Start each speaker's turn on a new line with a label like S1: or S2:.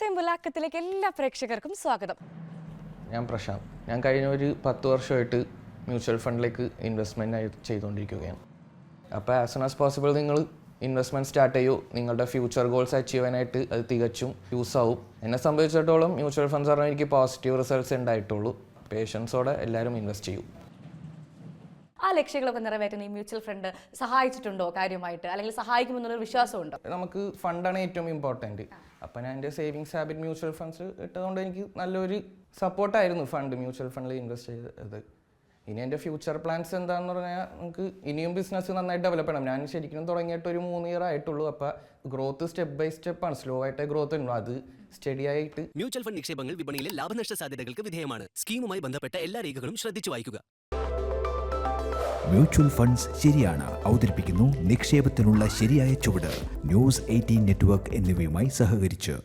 S1: പരസ്യം മുലാക്കത്തിലേക്ക് എല്ലാ പ്രേക്ഷകർക്കും സ്വാഗതം.
S2: ഞാൻ പ്രശാന്ത്. ഞാൻ കഴിഞ്ഞ ഒരു 10 വർഷമായിട്ട് മ്യൂച്വൽ ഫണ്ടിലേക്ക് ഇൻവെസ്റ്റ്മെൻറ്റ് ചെയ്തുകൊണ്ടിരിക്കുകയാണ്. അപ്പോൾ ആസ് സൂൺ ആസ് പോസിബിൾ നിങ്ങൾ ഇൻവെസ്റ്റ്മെൻറ്റ് സ്റ്റാർട്ട് ചെയ്യൂ. നിങ്ങളുടെ ഫ്യൂച്ചർ ഗോൾസ് അച്ചീവ് ചെയ്യാനായിട്ട് അത് തികച്ചും യൂസ് ആവും. എന്നെ സംബന്ധിച്ചിടത്തോളം മ്യൂച്വൽ ഫണ്ട്സ് പറഞ്ഞാൽ എനിക്ക് പോസിറ്റീവ് റിസൾട്ട്സ് ഉണ്ടായിട്ടുള്ളൂ. പേഷ്യൻസോടെ എല്ലാവരും ഇൻവെസ്റ്റ് ചെയ്യും.
S1: ആ ലക്ഷ്യങ്ങളൊക്കെ നിറവേറ്റാൻ ഈ മ്യൂച്വൽ ഫണ്ട് സഹായിച്ചിട്ടുണ്ടോ കാര്യമായിട്ട്, അല്ലെങ്കിൽ സഹായിക്കുമെന്നുള്ളൊരു വിശ്വാസമുണ്ടോ?
S2: നമുക്ക് ഫണ്ടാണ് ഏറ്റവും ഇമ്പോർട്ടൻറ്റ്. അപ്പോൾ ഞാൻ എൻ്റെ സേവിങ്സ് ഹാബിറ്റ് മ്യൂച്വൽ ഫണ്ട്സ് ഇട്ടതുകൊണ്ട് എനിക്ക് നല്ലൊരു സപ്പോർട്ടായിരുന്നു ഫണ്ട് മ്യൂച്വൽ ഫണ്ടിൽ ഇൻവെസ്റ്റ് ചെയ്തത്. ഇനി എൻ്റെ ഫ്യൂച്ചർ പ്ലാൻസ് എന്താണെന്ന് പറഞ്ഞാൽ നമുക്ക് ഇനിയും ബിസിനസ് നന്നായിട്ട് ഡെവലപ്പ് ചെയ്യണം. ഞാൻ ശരിക്കും തുടങ്ങിയിട്ട് ഒരു 3 ഇയർ ആയിട്ടുള്ളൂ. അപ്പോൾ ഗ്രോത്ത് സ്റ്റെപ്പ് ബൈ സ്റ്റെപ്പാണ്, സ്ലോ ആയിട്ട് ഗ്രോത്ത് ഉണ്ടോ അത് സ്റ്റഡി ആയിട്ട്.
S3: മ്യൂച്വൽ ഫണ്ട് നിക്ഷേപങ്ങൾ വിപണിയിലെ ലാഭനഷ്ട സാധ്യതകൾക്ക് വിധേയമാണ്. സ്കീമുമായി ബന്ധപ്പെട്ട എല്ലാ രേഖകളും ശ്രദ്ധിച്ചു വായിക്കുക.
S4: മ്യൂച്വൽ ഫണ്ട്സ് ശരിയാണ് അവതരിപ്പിക്കുന്നു നിക്ഷേപത്തിനുള്ള ശരിയായ ചുവട്. ന്യൂസ് 18 നെറ്റ്വർക്ക് എന്നിവയുമായി സഹകരിച്ച്